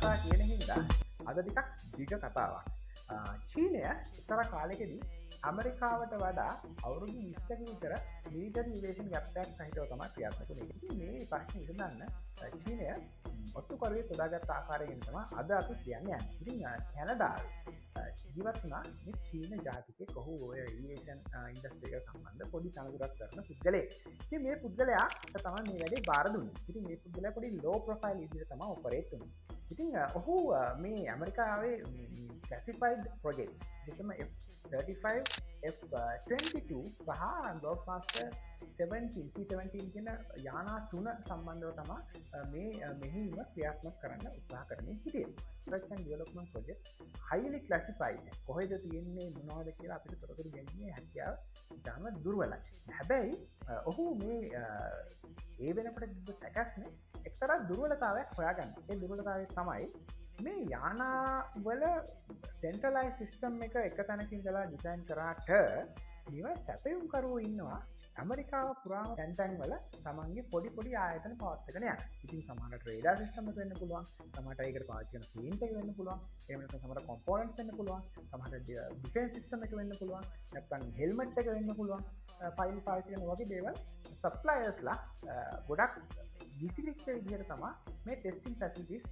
කතා කියන හින්දා අද ටිකක් දිග කතාවක්. චීනය එක්තරා කාලෙකදී ඇමරිකාවට වඩා අවුරුදු 20ක විතර මිලිටරි ඉන්වේෂන් ගැප්යක් සහිතව තමයි ක්‍රියාත්මක වුණේ. ඉතින් මේ ප්‍රශ්නේ විසඳන්න චීනය ඔත්තුකරුවේ තොදාගත් ආකාරයෙන් තමයි අද අපි කියන්නේ. ඉතින් කැනඩාවේ ජීවත් වුණා මේ චීන ජාතිකයෙක්. ඔහු ඔය ඒවියේෂන් ඉන්ඩස්ට්‍රි එක සම්බන්ධ පොඩි තනතුරක් කරන පුද්ගලයෙක්. ඉතින් මේ පුද්ගලයා තමයි මේ වැඩේ බාර දුන්නේ. ඉතින් මේ පුද්ගලයා පොඩි ලෝ ප්‍රොෆයිල් විදිහට තමයි ඔපරේට් වෙන්නේ. ඉතින් ඔහු මේ ඇමරිකාවේ ක්ලැසිෆයිඩ් ප්‍රොජෙක්ට්ස් විශේෂම F-35 F-22 සහ බ්‍රෝඩ්කාස්ටර් 17 C-17 කියන යානා 3 සම්බන්ධව තමයි මේ මෙහිම ක්‍රියාත්මක කරන්න උත්සාහ කරමින් හිටියේ. Research and Development Project highly classified. කොහෙද තියෙන්නේ මොනවද කියලා අපිට තොරතුරු ගැනීමේ හැකියාව ඉතාම දුර්වලයි. හැබැයි ඔහු මේ ඒ වෙනකොට තිබ්බ සැකස්නේ එක්තරා දුර්වලතාවයක් හොයාගන්න. ඒ දුර්වලතාවය තමයි මේ යානාවල සෙන්ට්‍රලයිස් සිස්ටම් එක තැනකින් ඉඳලා ඩිසයින් කරාට නිව සැපයුම්කරුවෝ ඉන්නවා ඇමරිකාව පුරාම තැන් වල තමන්ගේ පොඩි ආයතන පවත්වාගෙන යන. ඉතින් සමහරට රේඩාර් සිස්ටම් එක වෙන්න පුළුවන්, සමහරට ඒකට පාවිච්චි කරන පේන්ට් එක වෙන්න පුළුවන්, එහෙම නැත්නම් සමහර කොම්පෝනන්ට්ස් වෙන්න පුළුවන්, සමහරට ඩිෆෙන්ස් සිස්ටම් එක වෙන්න පුළුවන්, නැත්නම් හෙල්මට් එක වෙන්න පුළුවන්, ෆයිල් පාවිච්චි කරන වගේ දේවල් සප්ලයර්ස්ලා ගොඩක් විසිරිච්ච විදිහට තමයි මේ ටෙස්ටිං ෆැසිලිටිස්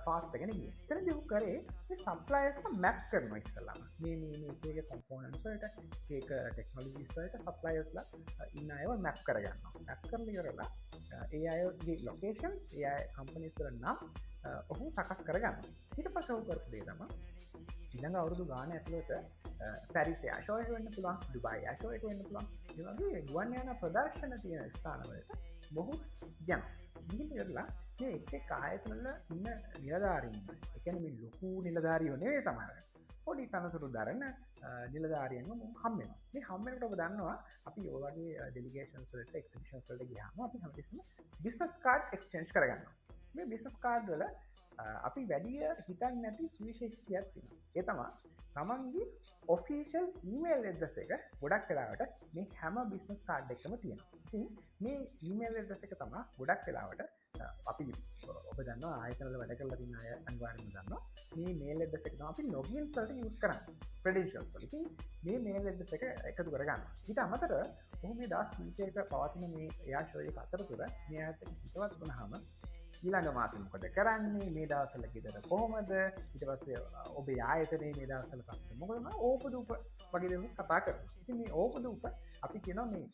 පාස්ටගෙන ගියේ. එතනදී උන් කරේ මේ සප්ලයර්ස්ලා මැප් කරනවා ඉස්සෙල්ලාම. මේ එක කොම්පෝනන්ට්ස් වලට ඒක ටෙක්නොලොජිස් වලට සප්ලයර්ස්ලා ඉන්න අයව මැප් කරගන්නවා. මැප් කරලා ඉවරලා ඒ අයගේ ලොකේෂන්ස්, ඒ අය කම්පනීස් වල නම් ඔහු සකස් කරගන්නවා. ඊට පස්සේ ඔහු කරපු දේ තමයි ඊළඟ අවුරුදු ගාන ඇතුළත පැරිස් ඇෂෝ එක වෙන්න පුළුවන්, දුබයි ඇෂෝ එක වෙන්න පුළුවන්. ඒ වගේ ගුවන් යාන ප්‍රදර්ශන තියෙන ස්ථානවලට මොහු යනවා. ගිහින් ඉවරලා මේ එක් ආයතනවල ඉන්න නිලධාරීන්, ඒ කියන්නේ මේ ලොකු නිලධාරියෝ නෙවෙයි සමහර. පොඩි තනතුරු දරන නිලධාරියන්ව හම් වෙනවා. මේ හම් වෙනකොට ඔබ දන්නවා අපි ඔය වගේ ඩෙලිගේෂන්ස් වලට, එක්සිබිෂන්ස් වලට ගියාම අපි හැමතිස්සෙම බිස්නස් කාඩ් එක්ස්චේන්ජ් කරගන්නවා. මේ බිස්නස් කාඩ් වල අපි වැඩි හිතන්නේ නැති සුවිශේෂීයක් තියෙනවා. ඒ තමයි තමන්ගේ ඔෆිෂල් ඊමේල් ඇඩ්‍රස් එක ගොඩක් වෙලාවට මේ හැම බිස්නස් කාඩ් එකකම තියෙනවා. ඉතින් මේ ඊමේල් ඇඩ්‍රස් එක තමයි ගොඩක් වෙලාවට අපි ඔබ දන්නවා ආයතනවල වැඩ කරලා තියෙන අය අනිවාර්යයෙන්ම දන්නවා මේ මේල් ඇඩ්‍රස් එක තමයි අපි ලොගින්ස් වලට යූස් කරන්නේ, ක්‍රෙඩෙන්ෂල්ස් වල. ඉතින් මේ මේල් ඇඩ්‍රස් එක එකතු කරගන්නවා. ඊට අමතරව ඔහු මේ දාස් කීපයක පවතින මේ එයාෂෝ එක අතරතුර මේ ආයතන හිතවත් වුණාම ඊළඟ මාසෙ මොකද කරන්නේ, මේ දවස්වල ගෙදර කොහොමද, ඊට පස්සේ ඔබේ ආයතනයේ මේ දවස්වල තත්ත්වය මොකද, ඕපදූප වගේ දේවල් කතා කරනවා. ඉතින් මේ ඕපදූප අපි කියනවා මේ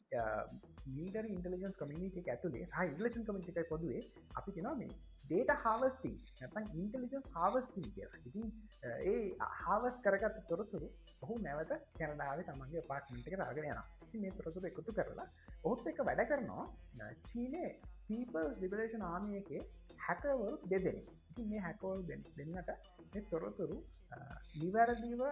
මිලිටරි ඉන්ටෙලිජන්ස් කමියුනිටි එක ඇතුලේ සහ ඉන්ටෙලිජන්ස් කමියුනිටි එකයි පොදුවේ අපි කියනවා මේ ඩේටා හාර්වෙස්ටිං නැත්නම් ඉන්ටෙලිජන්ස් හාර්වෙස්ටිං කියලා. ඉතින් ඒ හාර්වෙස්ට් කරගත්ත තොරතුරු ඔහු නැවත කැනඩාවේ තමන්ගේ ඇපාර්ට්මන්ට් එකට අරගෙන යනවා. ඉතින් මේ තොරතුරු එකතු කරලා ඔහුත් එක්ක වැඩ කරනවා චීනයේ People's Liberation Army එකේ හැකර්වරු දෙදෙනෙක්. ඉතින් මේ හැකර්වරු දෙන්නට මේ තොරතුරු නිවැරදිව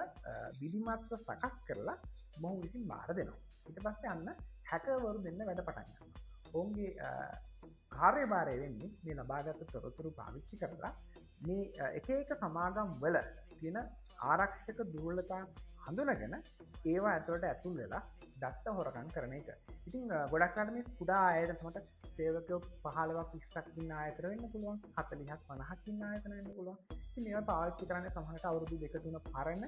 විධිමත්ව සකස් කරලා මොහු විසින් බාර දෙනවා. ඊට පස්සේ අන්න හැකර්වරු දෙන්න වැඩ පටන් ගන්නවා. ඔවුන්ගේ කාර්යභාරය වෙන්නේ මේ ලබාගත් තොරතුරු පාවිච්චි කරලා මේ එක සමාගම් වල තියෙන ආරක්ෂක දුර්වලතා හඳුනගෙන ඒවා ඇතුළට ඇතුල් වෙලා දත්ත හොරකම් කරන එක. ඉතින් ගොඩක් වෙලාවට මේ කුඩා ආයතන සමට සේවකයෝ 15ක් 20ක් ඉන්න ආයතන වෙන්න පුළුවන්, 40ක් 50ක් ඉන්න ආයතන වෙන්න පුළුවන්. ඉතින් මේවා පාවිච්චි කරන්නේ සමහරට අවුරුදු 2-3 පරණ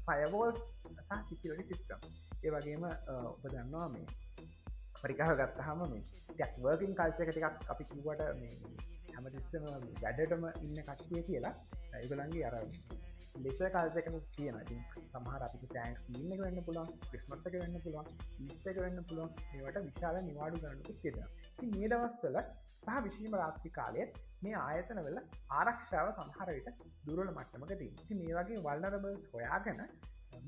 ෆයර්වෝල්ස් සහ සිකියුරිටි සිස්ටම්. ඒ වගේම ඔබ දන්නවා මේ අපරිකාව ගත්තාම මේ ටිකක් වර්කින් කල්චර් එක ටිකක් අපි කිව්වට මේ හැමතිස්සෙම වැඩටම ඉන්න කට්ටිය කියලා ඒගොල්ලන්ගේ අර ලෙෂර් කල්චර් එකක් තියෙනවා. ඉතින් සමහර අපිට ටැන්ක්ස් මීන් එක වෙන්න පුළුවන්, ක්‍රිස්මස් එක වෙන්න පුළුවන්, ඊස්ටර් එක වෙන්න පුළුවන්. ඒවට විශාල නිවාඩු ගන්නකුත් තියෙනවා. ඉතින් මේ දවස්වල සහ විශේෂම රාත්‍රී කාලයේ මේ ආයතනවල ආරක්ෂාව සමහර විට දුර්වල මට්ටමක තියෙනවා. ඉතින් මේ වගේ වල්නරබල්ස් හොයාගෙන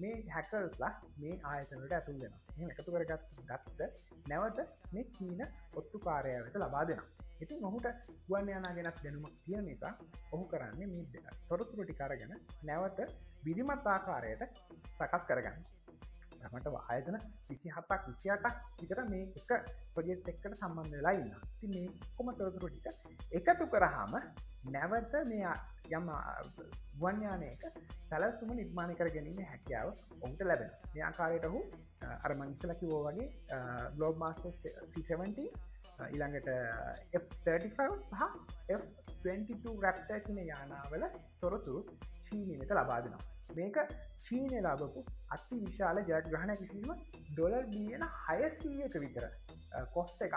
මේ හැකර්ස්ලා මේ ආයතනවලට ඇතුල් වෙනවා. එහෙම එකතු කරගත්ත නැවත මේ චීන ඔත්තුකාරයාට ලබා දෙනවා. ඉතින් ඔහුට ගුවන් යානා ගැනත් දැනුමක් තියෙන නිසා ඔහු කරන්නේ මේ තොරතුරු ටික අරගෙන නැවත විධිමත් ආකාරයට සකස් කරගන්න. තමට ආයතන 27ක් 28ක් විතර මේ එක ප්‍රොජෙක්ට් එකකට සම්බන්ධ වෙලා ඉන්නවා. ඉතින් මේ කොම තොරතුරු ටික එකතු කරාම නැවත මේ යම් වන්යානයක සැලසුම නිර්මාණය කර ගැනීම හැකියාව ඔවුන්ට ලැබෙන මේ ආකාරයට ඔහු අර මං ඉස්සෙල්ලා කිව්වා වගේ ග්ලෝබ් මාස්ටර්ස් C70 ඊළඟට F-35 සහ F-22 රැප්ටර් කියන යානාවල තොරතුරු චීනයට ලබා දෙනවා. මේක චීනය ලබපු අති විශාල ජයග්‍රහණයක් කිරීම ඩොලර් බිලියන 600ක විතර කොස්ට් එකක්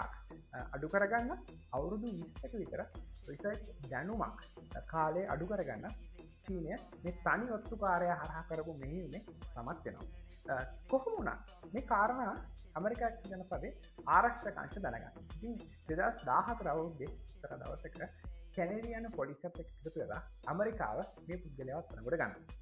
අඩු කරගන්න අවුරුදු 20ක විතර රිසර්ච් දැනුමක් කාලේ අඩු කරගන්න චීනය මේ තනි ඔත්තුකාරය හරහා කරපු මෙහෙයුමේ සමත් වෙනවා. කොහොම වුණත් මේ කාරණා ඇමරිකා එක්සත් ජනපදයේ ආරක්ෂක අංශ දැනගන්න. ඉතින් 2014 අවුරුද්දේ ඉතර දවසක කැනේඩියන් පොලිසියත් එක්ක එකතු වෙලා ඇමරිකාව මේ පුද්ගලයාව අත්අඩංගුවට ගන්නවා.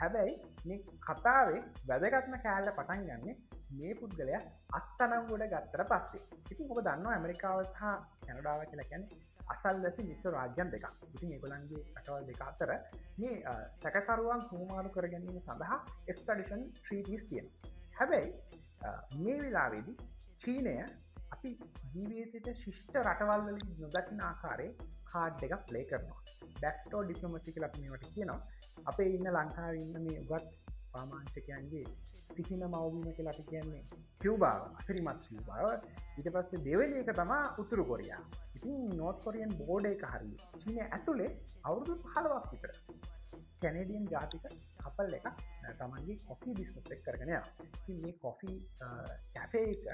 හැබැයි මේ කතාවේ වැදගත්ම කෑල්ල පටන් ගන්නේ මේ පුද්ගලයා අත්අඩංගුවට ගත්තට පස්සේ. ඉතින් ඔබ දන්නවා ඇමරිකාව සහ කැනඩාව කියලා කියන්නේ අසල්වැසි මිත්‍ර රාජ්‍යන් දෙකක්. ඉතින් ඒගොල්ලන්ගේ රටවල් දෙක අතර මේ සැකකරුවන් හුවමාරු කර ගැනීම සඳහා එක්ස්ට්‍රැඩිෂන් ට්‍රීටිස් තියෙනවා. හැබැයි මේ වෙලාවේදී චීනය අපි ජීවිතයට ශිෂ්ට රටවල් වලින් නොදකින ආකාරයේ කාඩ් එකක් ප්ලේ කරනවා. බැක්ඩෝර් ඩිප්ලොමසි කියලා අපි මේවට කියනවා. අපේ ඉන්න ලංකාවේ ඉන්න මේ උගත් පාමාංශකයන්ගේ සිහින මව්බිම කියලා අපි කියන්නේ කියුබාව, අසිරිමත් කියුබාව. ඊට පස්සේ දෙවෙනි එක තමයි උතුරු කොරියාව. ඉතින් නෝර්ත් කොරියන් බෝඩ් එක හරිය චීනය ඇතුලේ අවුරුදු 15ක් විතර කැනේඩියන් ජාතික කපල් එකක් තමන්ගේ කොෆි බිස්නස් එක කරගෙන යනවා. ඉතින් මේ කොෆි කැෆේ එක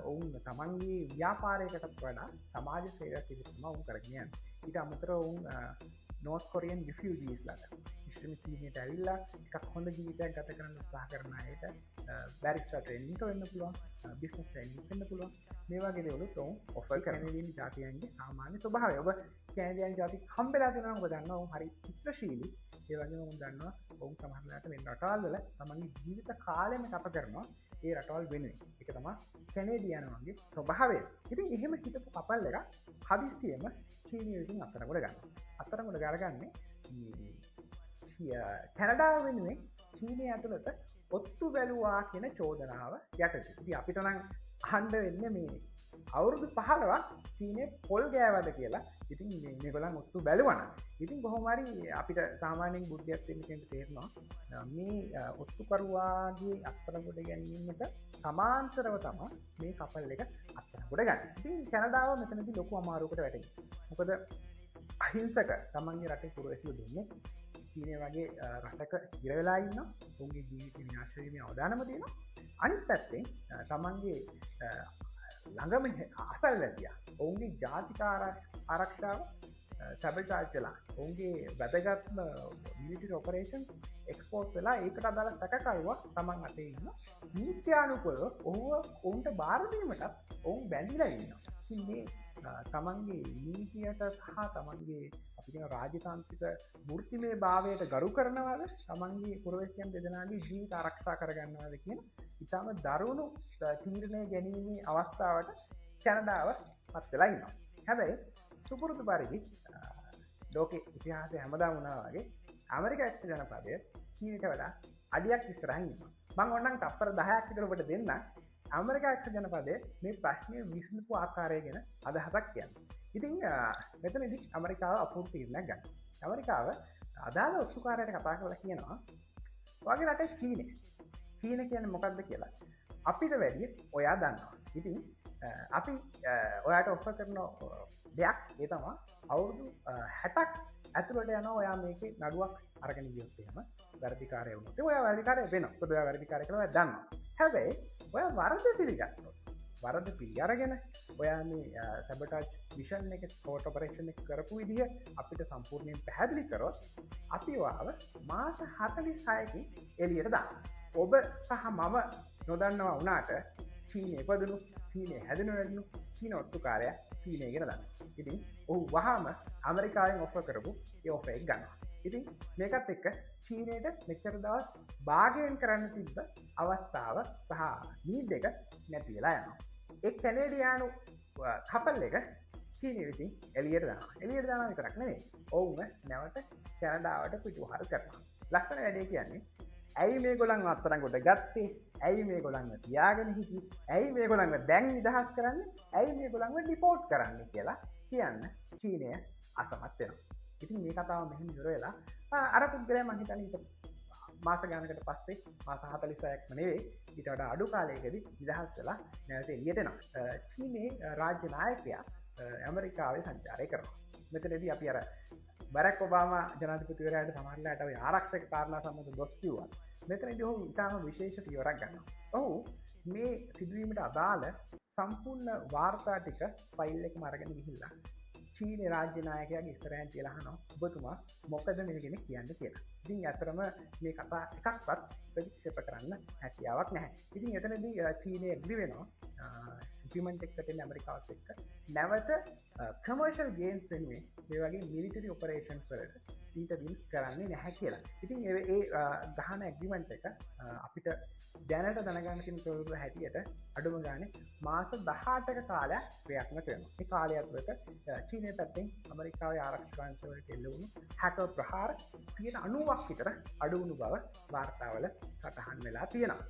ඔවුන් තමන්ගේ ව්‍යාපාරයකටත් වඩා සමාජ සේවයක් විදිහට තමයි ඔවුන් කරගෙන යන්නේ. ඊට අමතරව ඔවුන් නෝර්ත් කොරියන් රිෆියුජීස් ලාට ඉස්ට්‍රීම් චීනයට ඇවිල්ලා එකක් හොඳ ජීවිතයක් ගත කරන්න උත්සාහ කරන අයට බැරිස්ටර් ට්‍රේනින්ග් වෙන්න පුළුවන්, බිස්නස් ට්‍රේනින්ග් වෙන්න පුළුවන්. මේ වගේ දේවලුත් ඔවුන් ඔෆර් කරන ජාතියන්ගේ සාමාන්‍ය ස්වභාවය. ඔබ කැනේඩියන් ජාති හම්බෙලා දෙනවා. ඔබ දන්නවා ඔවුන් හරි චිත්‍රශීලී. ඒ වගේම ඔවුන් දන්නවා ඔවුන් සමහරවිට වෙන රටවල් වල තමන්ගේ ජීවිත කාලෙම ගත කරනවා ඒ රටවල් වෙනුවෙන්. ඒක තමයි කැනේඩියන්ගේ ස්වභාවය. ඉතින් එහෙම හිටපු කපල් එක හදිස්සියෙම චීනය විසින් අත්අඩංගුවට ගන්නවා. අත්අඩංගුවට ගරගන්නේ කැනඩාව වෙනුවෙන් චීනය ඇතුළත ඔත්තු බැලුවා කියන චෝදනාව යටතේ. ඉතින් අපිට නම් අහන්න වෙන්නේ මේ අවුරුදු 15ක් චීනය පොල් ගෑවද කියලා. ඉතින් මේගොල්ලන් ඔත්තු බැලුවා. ඉතින් කොහොම හරි අපිට සාමාන්‍යයෙන් බුද්ධියක් වෙන්න කෙනෙක් තේරෙනවා මේ ඔත්තුකරුවාගේ අත්අඩංගුවට ගැනීමට සමාන්තරව තමයි මේ කපල් එක අත්අඩංගුවට ගන්න. ඉතින් කැනඩාව මෙතනදී ලොකු අමාරුවකට වැටෙනවා. මොකද අහිංසක තමන්ගේ රටේ පුරවැසියෝ දෙන්නේ චීනය වගේ රටක ඉර වෙලා ඉන්නවා. ඔවුන්ගේ ජීවිත විනාශ වීමේ අවදානම තියෙනවා. අනිත් පැත්තෙන් තමන්ගේ ළඟම අසල්වැසියා ඔවුන්ගේ ජාතික ආරක්ෂාව සැබටාජ් වෙලා ඔවුන්ගේ වැදගත්ම මිලිටරි ඔපරේෂන්ස් එක්ස්පෝස් වෙලා ඒකට අදාළ සැකකරුවා තමන් අතේ ඉන්න නීත්‍යානුකූලව ඔවුන්ට බාර දීමටත් ඔවුන් බැඳිලා ඉන්නවා. ඉතින් මේ තමන්ගේ නීතියට සහ තමන්ගේ අපි කියන රාජතාන්ත්‍රික වෘත්තිමය භාවයට ගරු කරනවාද තමන්ගේ පුරවැසියන් දෙදෙනාගේ ජීවිත ආරක්ෂා කරගන්නවාද කියන ඉතාම දරුණු තීරණය ගැනීමේ අවස්ථාවට කැනඩාව පත් වෙලා ඉන්නවා. හැබැයි සුපුරුදු පරිදි ලෝකේ ඉතිහාසය හැමදාම වුණා වගේ ඇමරිකා එක්සත් ජනපදය චීනයට වඩා අඩියක් ඉස්සරහින් ඉන්නවා. මම ඕනනම් තප්පර 10ක් විතර ඔබට දෙන්නම්. ඇමරිකා එක්සත් ජනපදයේ මේ ප්‍රශ්නය විසඳපු ආකාරය ගැන අදහසක් කියන්න. ඉතින් මෙතනදී ඇමරිකාව අපූර්ව තීරණයක් ගන්නවා. ඇමරිකාව අදාළ ඔත්තුකාරයට කතා කරලා කියනවා වගේ රටේ චීනය කියන්නේ මොකක්ද කියලා අපිට වැඩිය ඔයා දන්නවා. ඉතින් අපි ඔයාට ඔෆර් කරන දෙයක් ඒ තමයි අවුරුදු 60ක් ඇතුළට යනවා ඔයා මේකේ නඩුවක් අරගෙන ගියොත් එහෙම වැරදිකාරය වුණොත් ඔයා වැරදිකාරය වෙනවා. මොකද ඔයා වැරදිකාරය කියලා ඔයා දන්නවා. හැබැයි ඔයා වරද පිළිගත්තොත් වරද පිළිඅරගෙන ඔයා මේ සැබටාජ් මිෂන් එක ස්කෝට් ඔපරේෂන් එක කරපු විදිහ අපිට සම්පූර්ණයෙන් පැහැදිලි කරොත් අපි ඔයාව මාස 46කින් එළියට දානවා. ඔබ සහ මම නොදන්නවා වුණාට චීනය ඉපදුණු චීනය හැදෙනු වැඩුණු චීන ඔත්තුකාරයා චීනය ඉගෙන දන්නවා. ඉතින් ඔහු වහාම ඇමරිකාවෙන් ඔෆර් කරපු ඒ ඔෆර් එක ගන්නවා. ඉතින් මේකත් එක්ක චීනයට මෙච්චර දවස් භාගයෙන් කරන්න තිබ්බ අවස්ථාව සහ නීඩ් එක නැති වෙලා යනවා. ඒ කැනේඩියානු කපල් එක චීනය විසින් එළියට දානවා. එළියට දානවා විතරක් නෙවෙයි. ඔවුන් නැවත කැනඩාවට පිටුවහල් කරනවා. ලස්සන වැඩේ කියන්නේ ඇයි මේගොල්ලන් අත්අඩංගුවට ගත්තේ? ඇයි මේගොල්ලන්ව තියාගෙන හිටියේ? ඇයි මේගොල්ලන්ව දැන් නිදහස් කරන්නේ? ඇයි මේගොල්ලන්ව ඩිපෝට් කරන්නේ කියලා කියන්න චීනය අසමත් වෙනවා. ඉතින් මේ කතාව මෙහෙම ඉවර වෙලා අර පුද්ගලයා මං හිතන්නේ ඊට මාස ගානකට පස්සේ මාස 46ක්ම නෙවෙයි ඊට වඩා අඩු කාලයකදී නිදහස් වෙලා නැවත එළියට එනවා. චීනයේ රාජ්‍ය නායකයා ඇමරිකාවේ සංචාරය කරනවා. මෙතනදී අපි අර බරක් ඔබාමා ජනාධිපතිවරයාට සමහරලාට ඔය ආරක්ෂක කාරණා සම්බන්ධ දොස් කිව්වා. මෙතනදී ඔහු ඉතාම විශේෂ පියවරක් ගන්නවා. ඔහු මේ සිදුවීමට අදාළ සම්පූර්ණ වාර්තා ටික ෆයිල් එකම අරගෙන ගිහිල්ලා චීනයේ රාජ්‍ය නායකයාගේ ඉස්සරහින් තියලා අහනවා ඔබතුමා මොකද මේ ගැන කියන්න කියලා. ඉතින් අතරම මේ කතා එකක්වත් ප්‍රතික්ෂේප කරන්න හැකියාවක් නැහැ. ඉතින් එතනදී චීනය ඇග්‍රි වෙනවා ඇග්‍රීමන්ට් එකකට එන්න ඇමරිකාවත් එක්ක නැවත කමර්ෂල් ගේම්ස් වෙනුවෙන් මේ වගේ මිලිටරි ඔපරේෂන්ස් වලට ඉන්ටර්වියුස් කරන්නේ නැහැ කියලා. ඉතින් ඒ ගහන ඇග්‍රීමන්ට් එක අපිට දැනට දැනගන්න තියෙන තොරතුරු හැටියට අඩුම ගානේ මාස 18ක කාලයක් ක්‍රියාත්මක වෙනවා. මේ කාලය ඇතුළත චීනයේ පැත්තෙන් ඇමරිකාවේ ආරක්ෂක අංශවලට එල්ල වුණු හැකර් ප්‍රහාර 90ක් විතර අඩු වුණු බව වාර්තාවල සටහන් වෙලා තියෙනවා.